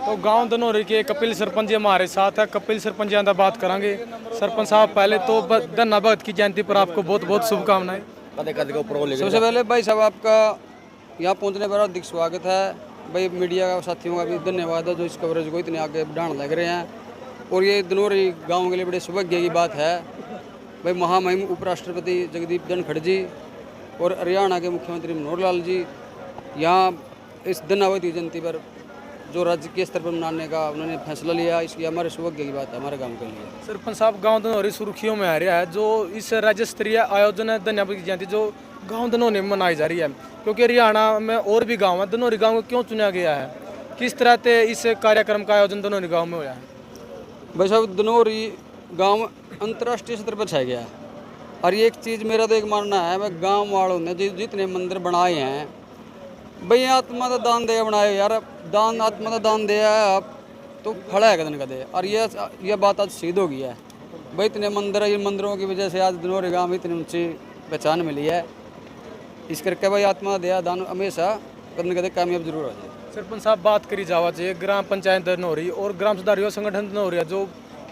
तो गांव धनौरी के कपिल सरपंच जी हमारे साथ है। कपिल सरपंच जी बात करेंगे। सरपंच साहब, पहले तो धन्ना भगत की जयंती पर आपको बहुत बहुत शुभकामनाएं। सबसे पहले भाई साहब आपका यहाँ पहुँचने पर हार्दिक स्वागत है। भाई मीडिया साथियों का भी धन्यवाद है जो इस कवरेज को इतने आगे बढ़ाने लग रहे हैं। और ये धनौरी गांव के लिए बड़े सौभाग्य की बात है। भाई महामहिम उपराष्ट्रपति जगदीप धनखड़ जी और हरियाणा के मुख्यमंत्री मनोहर लाल जी यहाँ इस धन्ना भगत की जयंती पर जो राज्य के स्तर पर मनाने का उन्होंने फैसला लिया, इसकी हमारे सौभाग्य की बात है हमारे गांव के लिए। सरपंच साहब, गांव धनौरी सुर्खियों में आ रहा है जो इस राज्य स्तरीय आयोजन है धन्ना भगत की जयंती जो गांव धनौरी में मनाई जा रही है, क्योंकि हरियाणा में और भी गांव है। धनौरी गांव को क्यों चुना गया है, किस तरह से इस कार्यक्रम का आयोजन धनौरी गाँव में हुआ है? भाई साहब धनौरी गाँव अंतर्राष्ट्रीय स्तर पर छाया गया है। और ये एक चीज़ मेरा तो एक मानना है, मैं गांव वालों ने जितने मंदिर बनाए हैं भाई आत्मा का दान दिया बनाए यार, दान आत्मा का दान दिया है आप तो खड़ा है कदन कदे। और ये बात आज सिद्ध हो गई है भाई, इतने मंदिर है, इन मंदिरों की वजह से आज धनौरी गाँव में इतनी ऊंची पहचान मिली है। इस करके भाई आत्मा दया दान हमेशा कदन कदे कामयाब जरूर हो जाए। सरपंच साहब, बात करी जावा चाहिए ग्राम पंचायत धनौरी और ग्राम सुधार युवा संगठन धनौरी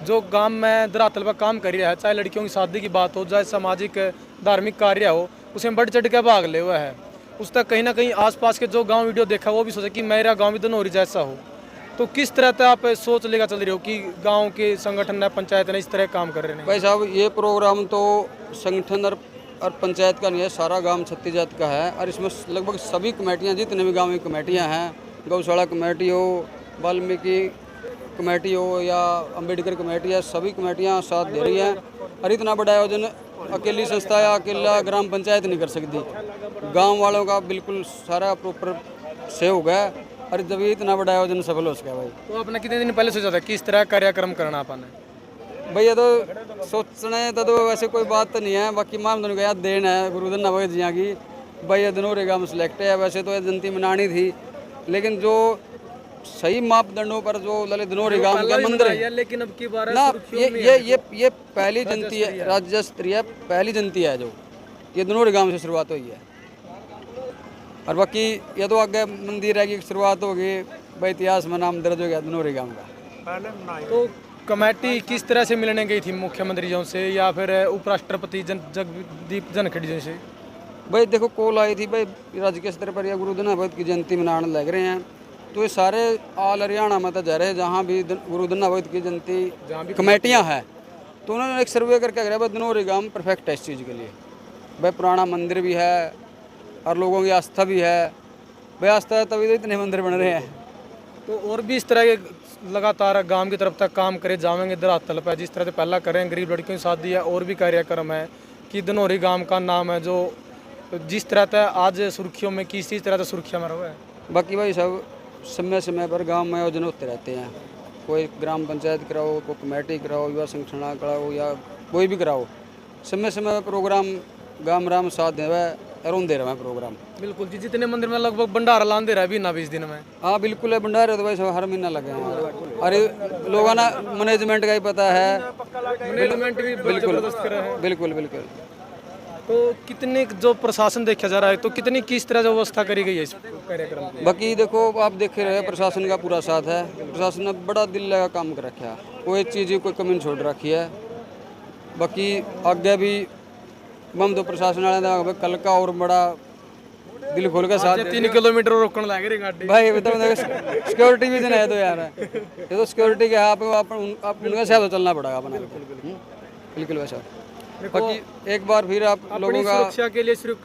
जो गांव में धरातल पर काम कर रहा है, चाहे लड़कियों की शादी की बात हो, चाहे सामाजिक धार्मिक कार्य हो, उसमें बढ़ चढ़ के भाग ले हुआ है। उस तक कहीं ना कहीं आसपास के जो गांव वीडियो देखा वो भी सोचा कि मेरा गांव भी धनौरी जैसा हो। तो किस तरह से आप सोच लेकर चल रहे हो कि गांव के संगठन है, पंचायत ने इस तरह काम कर रहे हैं? भाई साहब ये प्रोग्राम तो संगठन और पंचायत का नहीं है, सारा गांव छत्तीस जात का है। और इसमें लगभग सभी कमेटियां, जितने भी गाँव की कमेटियां हैं, गौशाला कमेटी हो, वाल्मीकि कमेटी हो या अम्बेडकर कमेटी है, सभी कमेटियां साथ दे रही हैं। और इतना बड़ा आयोजन अकेली संस्था या अकेला ग्राम पंचायत नहीं कर सकती, गांव वालों का बिल्कुल सारा प्रॉपर सहयोग है। और जब ये इतना बड़ा आयोजन सफल हो सका भाई। तो आपने कितने दिन पहले सोचा था कि इस तरह कार्यक्रम करना आपने? भैया तो सोचने तो वैसे कोई बात तो नहीं है, बाकी माम दोनों का याद देन है गुरु धन्ना भगत जी की। भैया धनौरी गाँव में सिलेक्ट है, वैसे तो जयंती मनानी थी, लेकिन जो सही मापदंडों पर जो ललित धनौरी गांव के मंदिर है, लेकिन अब की बार ना ये पहली जयंती है, राज्य स्तरीय पहली जयंती है जो ये धनौरी गांव से शुरुआत हुई है। और बाकी ये तो आगे मंदिर है की शुरुआत होगी भाई, इतिहास में नाम दर्ज हो गया धनौरी गांव का। तो कमेटी किस तरह से मिलने गई थी मुख्यमंत्री जी से या फिर उपराष्ट्रपति जगदीप धनखड़ जी से? भाई देखो कॉल आई थी भाई, राज्य के स्तर पर या गुरु धन्ना भगत की जयंती मनाने लग रहे हैं, तो ये सारे ऑल हरियाणा में तो जा रहे हैं जहाँ भी गुरु धन्ना भगत की जयंती कमेटियाँ हैं, तो उन्होंने एक सर्वे करके कहा भाई धनौरी गाँव परफेक्ट है इस चीज़ के लिए। भाई पुराना मंदिर भी है और लोगों की आस्था भी है, भाई आस्था है तभी तो इतने मंदिर बन रहे हैं। तो और भी इस तरह के लगातार गांव की तरफ तक काम करे जाएंगे धरातल पर, जिस तरह से पहला करें गरीब लड़कियों की शादी है, और भी कार्यक्रम है कि धनौरी गांव का नाम है जो जिस तरह से आज सुर्खियों में किसी तरह से सुर्खियों में रहा है। बाकी भाई सब समय समय पर गांव में आयोजन होते रहते हैं, कोई ग्राम पंचायत कराओ, कोई कमेटी कराओ, युवा संगठन कराओ या कोई भी कराओ, समय समय पर प्रोग्राम गाँव राम साथ देवे और दे रहे हैं प्रोग्राम। बिल्कुल जी, जितने मंदिर में लगभग भंडारा लान दे रहा है भी ना 20 दिन में। हाँ बिल्कुल है, भंडारे तो भाई सब हर महीना लगे हैं। अरे लोगों ना मैनेजमेंट का ही पता है, मैनेजमेंट भी बिल्कुल कर रहा है। बिल्कुल बिल्कुल। तो कितने जो प्रशासन देखा जा रहा है, तो कितनी किस तरह से व्यवस्था करी गई है इस कार्यक्रम में? बाकी देखो आप देख रहे हैं प्रशासन का पूरा साथ है, प्रशासन ने बड़ा दिल लगा काम कर रखा है, कोई चीज़ की कोई कमी नहीं छोड़ रखी है। बाकी आगे भी हम तो प्रशासन वाले कल का और बड़ा दिल खोल के साथ 3 किलोमीटर रोकने लग रही गाड़ी भाई, बताओ सिक्योरिटी भी देना है तो यार, ये तो सिक्योरिटी के आप उनके हिसाब से चलना पड़ेगा अपना। बिल्कुल वैसा। बाकी एक बार फिर आप लोगों का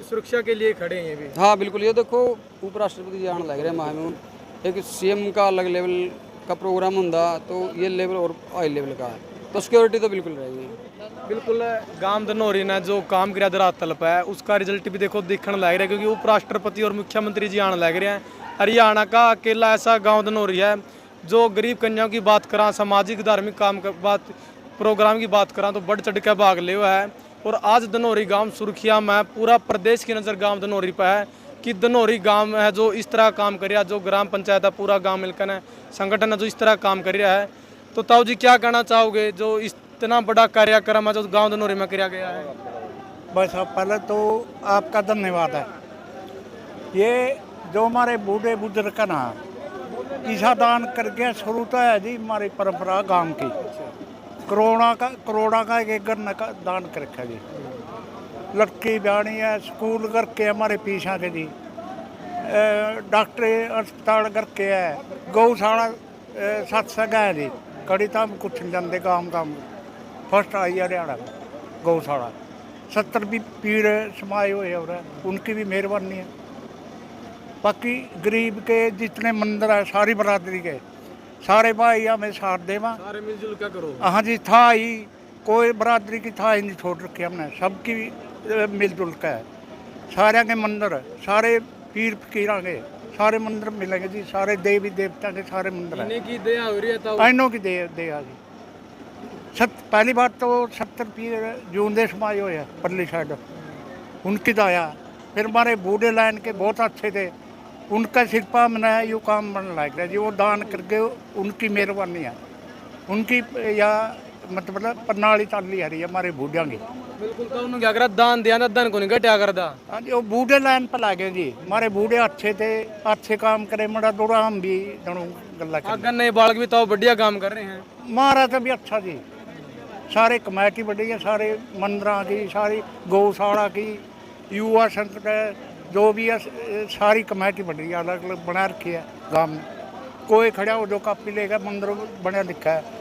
सुरक्षा के लिए खड़े हैं भी। हाँ बिल्कुल, ये देखो उपराष्ट्रपति जी आने लग रहे हैं महामहिम, एक सीएम का अलग लेवल का प्रोग्राम होता तो ये लेवल और हाई लेवल का है, तो सिक्योरिटी तो बिल्कुल रहेगी। बिल्कुल गांव धनौरी ने जो काम किया धरातल पर है उसका रिजल्ट भी देखो दिखने लग रहा है, क्योंकि उपराष्ट्रपति और मुख्यमंत्री जी आने लग रहे हैं। हरियाणा का अकेला ऐसा गांव धनौरी है जो गरीब कन्याओं की बात करा, सामाजिक धार्मिक काम की बात, प्रोग्राम की बात करा तो बढ़ चढ़ के भाग ले हुआ है। और आज धनौरी गांव सुर्खिया में पूरा प्रदेश की नज़र गांव धनौरी पर है कि धनौरी गांव है जो इस तरह काम कर रहा है, जो ग्राम पंचायत है पूरा गांव मिलकर है, संगठन है जो इस तरह काम कर रहा है। तो ताऊ जी क्या कहना चाहोगे जो इतना बड़ा कार्यक्रम है जो गांव धनौरी में किया गया है? बस अब पहले तो आपका धन्यवाद है। ये जो हमारे बूढ़े बुजुर्ग का ना ईसा दान कर गया। शुरू तो है जी हमारी परंपरा गांव की। करोड़ा का एक एकड़ का दान कर रखा जी। लड़की ब्याणी है, स्कूल करके हमारे पीछा के जी, डॉक्टरी अस्पताल करके है, गौशाला सत्संग है जी। कड़ी धाम कुछ नहीं जाते काम फर्स्ट आई है हरियाणा में गौशाला। 70 भी पीड़ समाये हुए और उनकी भी मेहरबानी है। बाकी गरीब के जितने मंदिर है सारी बरादरी के सारे भाई हमें साथ देवा, सारे मिलजुल क्या करो। हाँ जी, था ही कोई बरादरी की था ही नहीं छोड़ रखी हमने, सबकी मिलजुल का है। सारे के मंदिर, सारे पीर फकीर के सारे मंदिर मिलेंगे जी। सारे देवी देवता के सारे मंदिर हैं। की दया हो रही है तो आइनों की दया जी। पहली बात तो 70 पीर जून दे समाये हुए हैं परली साइड, उनकी दया। फिर हमारे बूढ़े लाइन के बहुत अच्छे थे, उनका सिरपा मनाया यू काम बनने लग गया जी। वो दान करके उनकी मेहरबानी है, उनकी या मतलब प्रणाली चाली आ रही है हमारे बूढ़िया की। बिल्कुल तो उन्होंने क्या करा, दान दिया ना, दान को नहीं घटा करदा। हाँ जी, वो बूढ़े लाइन पर लागे जी। हमारे बूढ़े अच्छे थे, अच्छे काम करे, मड़ा दौड़ा हम भी दोनों गल्ला कर। अगर नए बालक भी तो बढ़िया काम कर रहे हैं। महाराज भी अच्छा जी। सारे कमेटी बढ़ी है, सारे मंदिर की, सारी गौशाला की, युवा संकट है, जो भी है सारी कमेटी बन रही है, अलग अलग बना रखी है गाँव में। कोई खड़ा हो जो कापी लेगा, मंदिर बना लिखा है।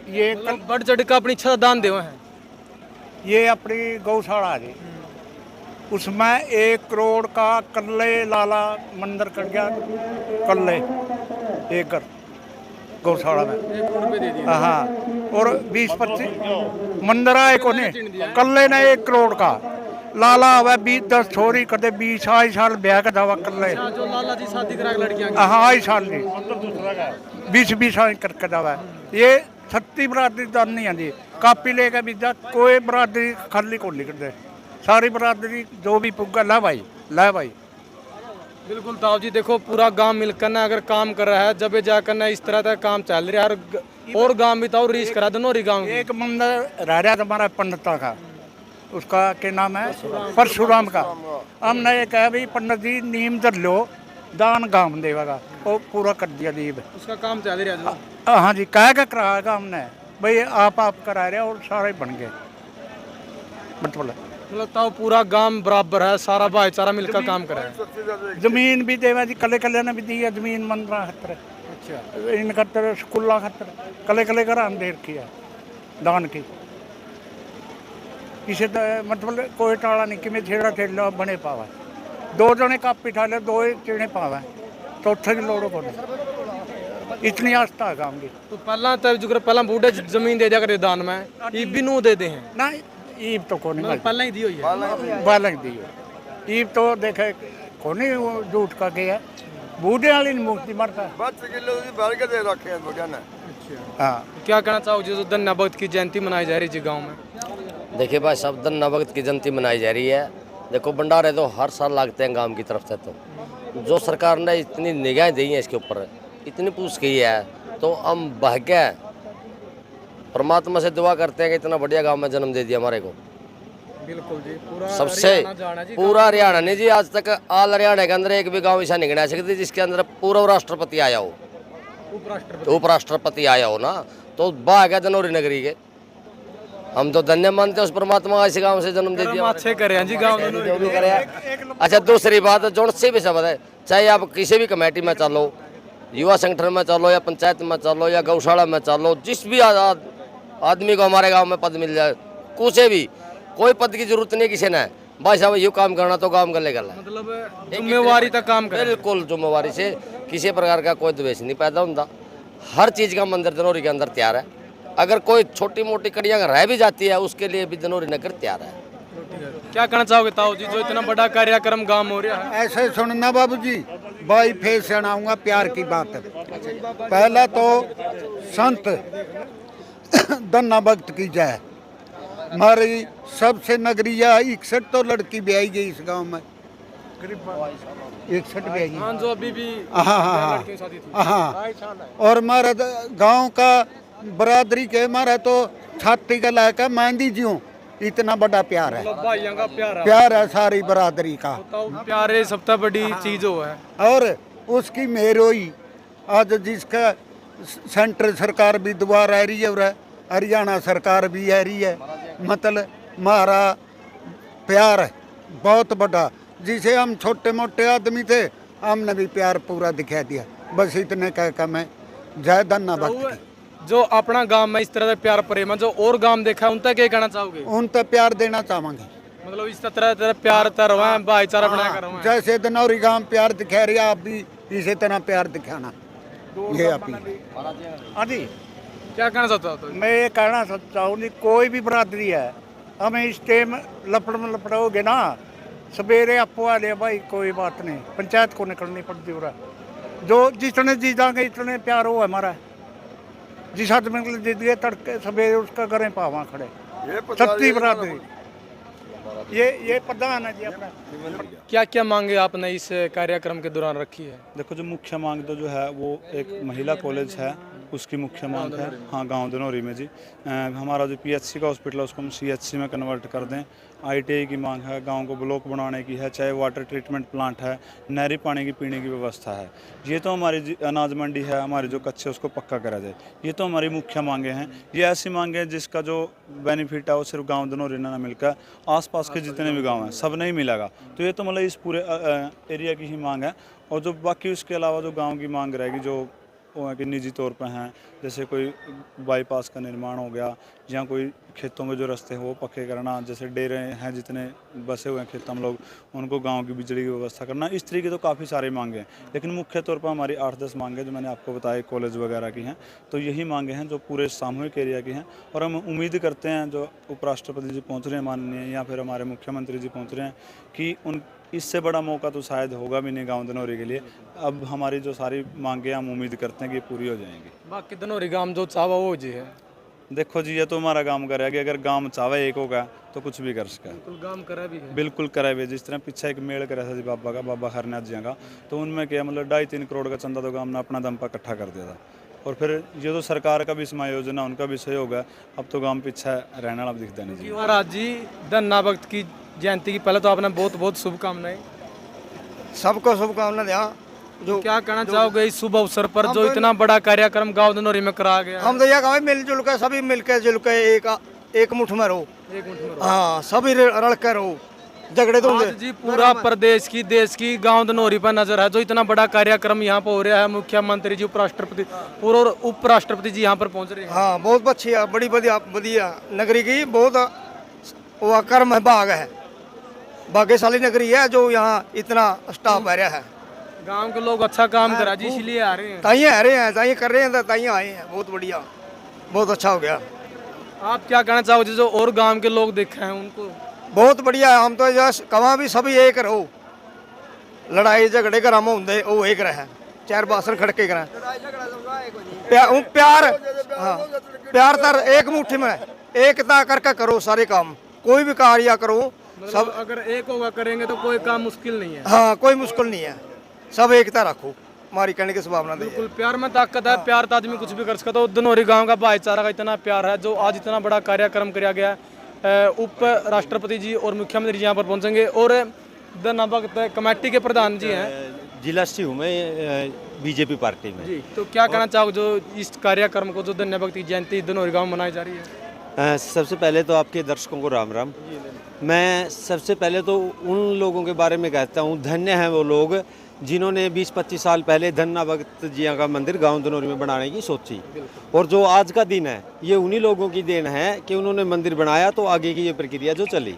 ये बढ़ चढ़ का अपनी इच्छा दान देवा है। ये अपनी गौशाला है जी, उसमें 1 करोड़ का कल्ले लाला मंदिर कर गया, कल्ले एकड़ गौशाला में। 1 करोड़ रुपए दे दिए। हाँ, और 20-25 मंदिर आए को नहीं, कल्ले ने 1 करोड़ का लाला हुआ 20-10 छोरी करते 20 आई साल ब्याह का दावा कर ले। जो लाला जी शादी करा के लड़कियां हाँ, आई साल जी 20-20 आई करके दावा है। ये 36 बरादरी दान नहीं आती, कापी लेकर भी जा, कोई बरादरी खाली को नहीं करते। सारी बरादरी जो भी पुगा ला भाई, ला भाई। बिल्कुल ताऊ जी, देखो पूरा गांव मिलकर ना अगर काम कर रहा है, जब ये जाकर ना इस तरह का काम चल रहा है। और गांव भी ताऊ रीच करा दोनों गांव। एक मंदिर रह रहा था हमारा पंडिता का, उसका क्या नाम है, परशुराम का। हमने ये कहा भाई पंडित जी नीम धर लो, दान गांव देगा, वो पूरा कर दिया दीप। उसका काम चल रहा है। हाँ जी, कह के कराएगा हमने भाई, आप करा रहे और सारे बन गए। मतलब ताऊ पूरा गांव बराबर है, सारा भाईचारा मिलकर काम कर रहा है। जमीन भी देवा जी, कले कले ने भी दी है जमीन मंदिर खतर। अच्छा, इन खतर स्कूल खतर कले कले घर दे रखी है दान की। किसी मतलब कोई टाला नहीं कि छेड़ा छेड़ बने पावा। 2 जने कापी ठा ले, 2 चीने पावा, चौथे की लोड़ को इतनी आस्था है काम की। तो पहला तो पहला बूढ़े जमीन दे दिया करे दान में, ईब भी नू दे दे हैं ना। ईब तो को नहीं, पहला ही दी हुई है, बालक दी है। ईब तो देखे को नहीं, वो झूठ का गया बूढ़े वाली मूर्ति मरता। हाँ, क्या कहना चाहोगे जो धन्ना भगत की जयंती मनाई जा रही है गाँव में? देखिए भाई, सब धन्ना भगत की जयंती मनाई जा रही है। देखो भंडारे तो हर साल लगते हैं गांव की तरफ से। तो जो सरकार ने इतनी निगाहें दी हैं इसके ऊपर, इतनी पूछ की है, तो हम भाग्य परमात्मा से दुआ करते हैं कि इतना बढ़िया गांव में जन्म दे दिया हमारे को। बिल्कुल जी, पूरा सबसे पूरा हरियाणा नहीं जी, आज तक आल हरियाणा के अंदर एक भी गांव ऐसा नहीं गिना सकती जिसके अंदर पूर्व राष्ट्रपति आया हो, उपराष्ट्रपति आया हो ना। तो भाग है धनौरी नगरी के, हम तो धन्य मानते हैं उस परमात्मा ऐसे गांव से जन्म दे दिया। अच्छे करे जी गाँव में, जो भी करे। अच्छा, दूसरी बात जो से भी शब्द है, चाहे आप किसी भी कमेटी में चलो, युवा संगठन में चलो, या पंचायत में चलो, या गौशाला में चलो, जिस भी आदमी को हमारे गांव में पद मिल जाए, कुछ भी कोई पद की जरूरत नहीं किसी ने। भाई साहब ये काम करना तो काम कर लेगा, मतलब जिम्मेवारी तक काम कर। बिल्कुल जिम्मेवारी से, किसी प्रकार का कोई द्वेष नहीं पैदा होता। हर चीज़ का मंदिर धनौरी के अंदर तैयार है। अगर कोई छोटी मोटी कड़ियाँ रह भी जाती है, उसके लिए भी धनौरी नगर तैयार है। क्या कहना चाहोगे ताऊ जी, जो इतना बड़ा कार्यक्रम गांव में हो रहा है? ऐसे सुनना बाबू जी, भाई फिर सुनाऊंगा प्यार की बात है। पहला तो संत धन्ना भगत की जय। हमारी सबसे नगरिया 61 तो लड़की ब्याई गई इस गांव में, 61 ब्याई। हाँ, जो अभी भी हाँ, और हमारा गांव का बरादरी के हमारा तो छाती का लायक मेहंदी जी हूँ, इतना बड़ा प्यार है। भाइयों का प्यार है सारी बरादरी का। प्यारे सबसे बड़ी चीज हो है। और उसकी मेहरोई आज जिसका सेंटर सरकार भी दुआ रह रही है और हरियाणा सरकार भी रह रही है, मतलब हमारा प्यार है बहुत बड़ा, जिसे हम छोटे मोटे आदमी थे हमने भी प्यार पूरा दिखा दिया। बस इतने कह कर मैं जय धन्यवाद की। जो अपना गांव में इस तरह से प्यार प्रेम है, जो और गांव देखा है, उन तक क्या कहना चाहोगे? उन तक प्यार देना चाहेंगे, मतलब इस तरह तरह प्यार तरवा भाईचारा बना कर रहे हैं। जैसे धनौरी गांव प्यार दिखा रही है, आप भी इसी तरह प्यार दिखाना, ये अपील। हाँ जी, क्या कहना चाहते हो तो? मैं ये कहना चाहता हूँ कि कोई भी बरादरी है, हमें इस टाइम लपड़ोगे ना, सवेरे आपको आ लिया भाई, कोई बात नहीं, पंचायत को निकलनी पड़ती हो रहा। जो जितने जी जाएंगे इतने प्यार हो हमारा, जिस आदमी को दे दिए तड़के सवेरे उसका करें पावा खड़े, सच्ची बरादरी। ये प्रधान है जी अपना। क्या क्या मांगे आपने इस कार्यक्रम के दौरान रखी है? देखो, जो मुख्य मांग तो जो है वो एक महिला कॉलेज है, उसकी मुख्य मांग है। हाँ, गांव धनौरी में जी। हमारा जो पीएचसी का हॉस्पिटल है उसको हम सीएचसी में कन्वर्ट कर दें। आईटीआई की मांग है, गांव को ब्लॉक बनाने की है, चाहे वाटर ट्रीटमेंट प्लांट है, नहरी पानी की पीने की व्यवस्था है। ये तो हमारी अनाज मंडी है, हमारे जो कच्चे उसको पक्का करा जाए, ये तो हमारी मुख्य मांगे हैं। ये ऐसी मांगे हैं जिसका जो बेनिफिट है वो सिर्फ गाँव धनौरी ना मिलकर आसपास के जितने भी गाँव हैं सब नहीं मिलेगा। तो ये तो मतलब इस पूरे एरिया की ही मांग है। और जो बाकी उसके अलावा जो गाँव की मांग रहेगी, जो वो है कि निजी तौर पे हैं, जैसे कोई बाईपास का निर्माण हो गया, या कोई खेतों में जो रास्ते हैं वो पक्के करना, जैसे डेरे हैं जितने बसे हुए हैं खेत हम लोग, उनको गांव की बिजली की व्यवस्था करना, इस तरीके तो काफ़ी सारे मांगे हैं। लेकिन मुख्य तौर पर हमारी 8-10 मांगे जो मैंने आपको बताया कॉलेज वगैरह की हैं, तो यही मांगे हैं जो पूरे सामूहिक एरिया की हैं। और हम उम्मीद करते हैं जो उपराष्ट्रपति जी पहुँच रहे हैं माननीय, या फिर हमारे मुख्यमंत्री जी पहुँच रहे हैं, कि उन इससे बड़ा मौका तो शायद होगा भी नहीं गांव धनौरी के लिए। अब हमारी जो सारी मांगे हम उम्मीद करते हैं कि पूरी हो जाएंगी। बाकी धनौरी गांव जो चाहवा वो जी है। देखो जी, ये तो हमारा काम करेगा कि अगर गांव चावे एक होगा तो कुछ भी कर सके। बिल्कुल गांव करा भी है। बिल्कुल करे हुए, जिस तरह पीछे एक मेल करा था जी बाबा का, बाबा हरनाथ जी का, तो उनमें क्या मतलब 2.5-3 करोड़ का चंदा तो गांव ने अपना दम पर इकट्ठा कर दिया था। और फिर ये तो सरकार का भी समायोजन है, उनका भी सहयोग है। अब तो गांव पीछे रहने वाला दिखता नहीं जी। महाराज जी, धन्ना भक्त की जयंती की पहले तो आपने बहुत बहुत शुभकामनाएं। सबको शुभकामना दें। जो क्या कहना चाहोगे इस शुभ अवसर पर जो इतना बड़ा कार्यक्रम गांव धनौरी में करा गया? हम तो यह कहा मिलजुल कर सभी मिलकर जुल के एक मुठ में रहो। एक मिनट। हाँ, सभी रल कर रहो, झगड़े तो आज जी पूरा प्रदेश की देश की गांव धनौरी पर नजर है। जो इतना बड़ा कार्यक्रम यहाँ पर हो रहा है, मुख्यमंत्री जी, उपराष्ट्रपति, पूरा उपराष्ट्रपति जी यहाँ पर पहुँच रहे हैं। हाँ, बहुत अच्छी है, बड़ी बढ़िया नगरी की, बहुत वो कर्म है, भाग है, भाग्यशाली नगरी है जो यहाँ इतना स्टाफ आ रहा है। गांव के लोग अच्छा काम करा जी, इसलिए आ रहे हैं। ताई आ रहे हैं, ताई कर रहे हैं, ताई आए हैं। बहुत बढ़िया, बहुत अच्छा हो गया। आप क्या कहना चाहोगे जो और गांव के लोग देखे हैं उनको? बहुत बढ़िया है। हम तो कमा भी सभी एक रहो, लड़ाई झगड़े घर हम होंगे वो एक रहे, चार बासन खड़के करें, प्यार हाँ, प्यार तर एक मुट्ठी में एकता करके करो सारे काम, कोई भी कार्य करो सब। अगर एक होगा करेंगे तो कोई काम मुश्किल नहीं है। हाँ, कोई मुश्किल नहीं है, सब एकता रखो, हमारी कहने की संभावना नहीं है। बिल्कुल, प्यार में ताकत है, प्यार तो आदमी कुछ भी कर सकता है। तो धनौरी गांव का भाईचारा का इतना प्यार है जो आज इतना बड़ा कार्यक्रम किया गया है। उप राष्ट्रपति जी और मुख्यमंत्री जी यहाँ पर पहुँचेंगे। और धन्ना भक्त कमेटी के प्रधान जी हैं। जिला सी हूँ मैं बीजेपी पार्टी में जी। तो क्या कहना चाहोगे जो इस कार्यक्रम को, जो धन्ना भक्त की जयंती धनौरी गाँव मनाई जा रही है? सबसे पहले तो आपके दर्शकों को राम राम। मैं सबसे पहले तो उन लोगों के बारे में कहता हूँ, धन्य हैं वो लोग जिन्होंने 20-25 साल पहले धन्ना भक्त जी का मंदिर गांव धनौरी में बनाने की सोची। और जो आज का दिन है ये उन्हीं लोगों की देन है कि उन्होंने मंदिर बनाया, तो आगे की ये प्रक्रिया जो चली।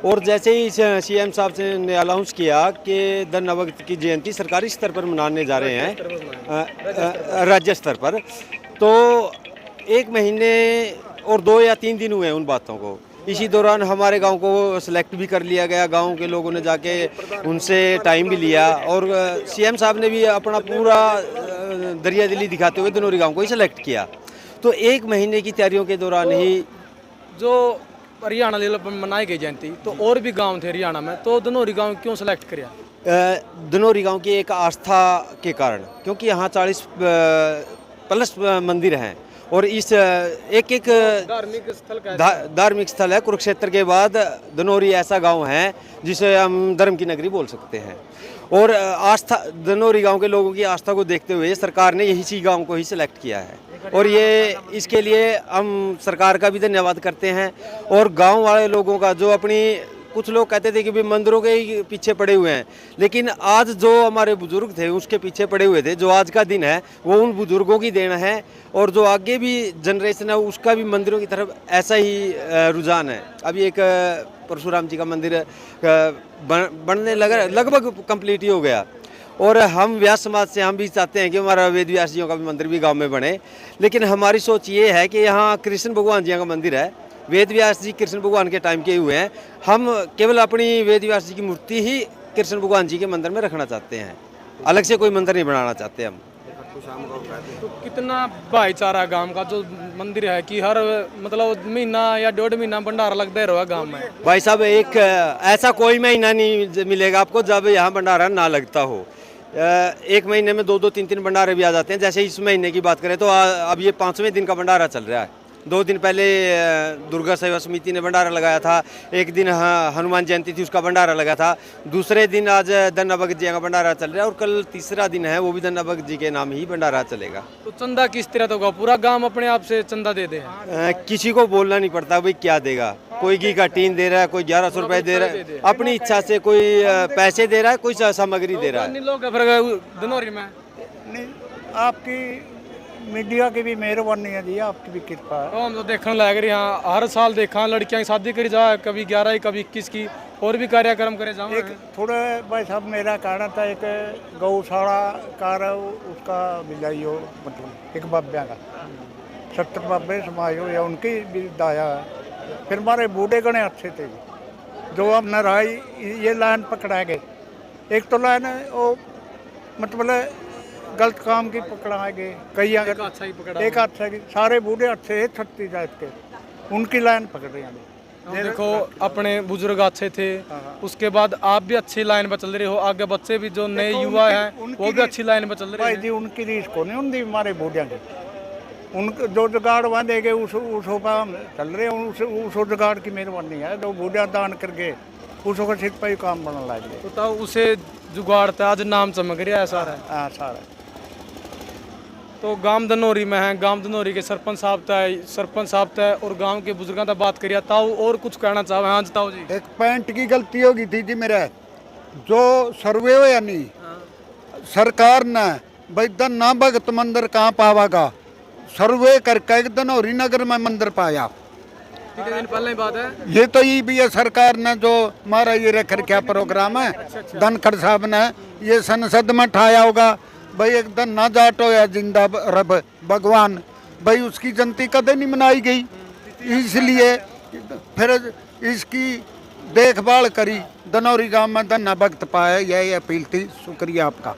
और जैसे ही सीएम साहब ने अनाउंस किया कि धन्ना भक्त की जयंती सरकारी स्तर पर मनाने जा रहे हैं, राज्य स्तर पर, तो 1 महीने और 2 या 3 दिन हुए हैं उन बातों को। इसी दौरान हमारे गांव को सिलेक्ट भी कर लिया गया, गांव के लोगों ने जाके उनसे टाइम भी लिया, और सीएम साहब ने भी अपना पूरा दरिया दिली दिखाते हुए धनौरी गांव को ही सिलेक्ट किया। तो 1 महीने की तैयारियों के दौरान ही जो हरियाणा लेवल पर मनाई गई जयंती, तो और भी गांव थे हरियाणा में, तो धनौरी गांव क्यों सिलेक्ट किया? धनौरी गांव की एक आस्था के कारण, क्योंकि यहाँ 40+ मंदिर हैं, और इस एक धार्मिक स्थल है। कुरुक्षेत्र के बाद धनौरी ऐसा गांव है जिसे हम धर्म की नगरी बोल सकते हैं। और आस्था धनौरी गांव के लोगों की आस्था को देखते हुए सरकार ने यही गांव को ही सिलेक्ट किया है और ये इसके लिए हम सरकार का भी धन्यवाद करते हैं। और गांव वाले लोगों का जो अपनी, कुछ लोग कहते थे कि भाई मंदिरों के ही पीछे पड़े हुए हैं, लेकिन आज जो हमारे बुजुर्ग थे उसके पीछे पड़े हुए थे। जो आज का दिन है वो उन बुजुर्गों की देन है और जो आगे भी जनरेशन है उसका भी मंदिरों की तरफ ऐसा ही रुझान है। अभी एक परशुराम जी का मंदिर बनने लगा, लगभग कंप्लीट ही हो गया और हम व्यास समाज से हम भी चाहते हैं कि हमारा वेद व्यास जियों का भी मंदिर भी गाँव में बने। लेकिन हमारी सोच ये है कि यहाँ कृष्ण भगवान जी का मंदिर है, वेद व्यास जी कृष्ण भगवान के टाइम के हुए हैं, हम केवल अपनी वेद व्यास जी की मूर्ति ही कृष्ण भगवान जी के मंदिर में रखना चाहते हैं, अलग से कोई मंदिर नहीं बनाना चाहते हम। तो कितना भाईचारा गांव का जो मंदिर है कि हर मतलब महीना या 1.5 महीना भंडारा लगता ही रहा गांव में? भाई साहब, एक ऐसा कोई महीना नहीं मिलेगा आपको जब यहाँ भंडारा ना लगता हो। एक महीने में 2-2, 3-3 भंडारे भी आ जाते हैं। जैसे इस महीने की बात करें तो अब ये 5वें दिन का भंडारा चल रहा है। 2 दिन पहले दुर्गा सेवा समिति ने भंडारा लगाया था, एक दिन हनुमान जयंती थी उसका भंडारा लगा था, दूसरे दिन आज धन्ना भगत जी का भंडारा चल रहा है और कल तीसरा दिन है, वो भी धन्ना भगत जी के नाम ही भंडारा चलेगा। तो चंदा किस तरह होगा? पूरा गांव अपने आप से चंदा दे दे? किसी को बोलना नहीं पड़ता भाई क्या देगा। कोई घी का टीन दे रहा है, कोई 1100 रुपए दे रहा है अपनी इच्छा से, कोई पैसे दे रहा है, कोई सामग्री दे रहा है। लोग फिर धनौरी में नहीं, आपकी मीडिया की भी मेहरबानी है जी, आपकी भी कृपा है। तो हम तो देखने लग रहे हैं, हर साल देखा लड़कियां की शादी करी जा, कभी 11 कभी 21 की, और भी कार्यक्रम करे जाओ। एक थोड़ा भाई साहब मेरा कहना था, एक गौशाला कार उसका बिजाई हो, मतलब एक बाब्या का 70 बाबे समाज हो या उनकी भी दाया है। फिर हमारे बूढ़े गणे अच्छे थे जी, जो अब नराई ये लाइन पकड़ा गए। एक तो लाइन वो मतलब गलत काम की पकड़ा गए, कई अगर अच्छा ही पकड़ा, एक अच्छा की सारे बूढ़े अच्छे हैं 36 जात के, उनकी लाइन पकड़ रहे हैं। देखो अपने बुजुर्ग अच्छे थे, उसके बाद आप भी अच्छी लाइन पर चल रहे हो, आगे बच्चे भी जो नए युवा हैं वो भी अच्छी लाइन पर चल रहे हैं। जी उनकी रीस को नहीं उनकी हमारे बूढ़िया की, उनके जो जुगाड़ बांधेगे उस पर हम चल रहे हैं। उस जुगाड़ की मेहरबानी है जो बूढ़िया दान करके उसको सिर पर ही काम बनने लग गए। तो उसे जुगाड़ था, आज नाम चमक रहा है सारा। हाँ सारा। तो गांव धनौरी में है, गांव धनौरी के सरपंच साहब थे और गांव के बुजुर्गों से बात करिए। ताऊ और कुछ कहना चाहो? हाँ ताऊ जी। एक पॉइंट की गलती होगी थी जी मेरा, जो सर्वे हो या नहीं सरकार ने भाई धन्ना भगत मंदिर कहाँ पावागा, सर्वे करके एक धनौरी नगर में मंदिर पाया। कितने दिन पहले बात है ये तो ये भी है सरकार ने जो हमारा ये रख रखा प्रोग्राम है, धनखड़ साहब ने ये संसद में ठाया होगा भाई एक धन्ना जाट हो या जिंदा रब भगवान, भाई उसकी जयंती कदे नहीं मनाई गई, इसलिए फिर इसकी देखभाल करी, धनौरी गांव में धन्ना भगत पाया, यही अपील थी। शुक्रिया आपका।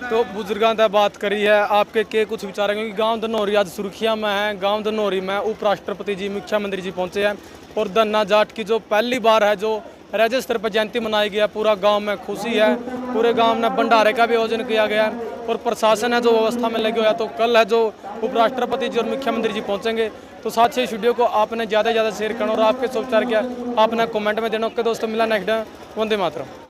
तो बुजुर्गों से बात करी है, आपके के कुछ विचार हैं? क्योंकि गांव धनौरी आज सुर्खिया में है। गांव धनौरी में उपराष्ट्रपति जी, मुख्यमंत्री जी पहुंचे हैं और धन्ना जाट की जो पहली बार है जो राज्य स्तर पर जयंती मनाई गई है, पूरा गांव में खुशी है। पूरे गांव में भंडारे का भी आयोजन किया गया है और प्रशासन है जो व्यवस्था में लगे हुए है। तो कल है जो उपराष्ट्रपति जी और मुख्यमंत्री जी पहुंचेंगे। तो साथ ही इस वीडियो को आपने ज़्यादा से ज़्यादा शेयर करना और आपके सोच विचार क्या आपने कमेंट में देना। ओके दोस्तों, मिला नेक्स्ट डे। वंदे मातरम।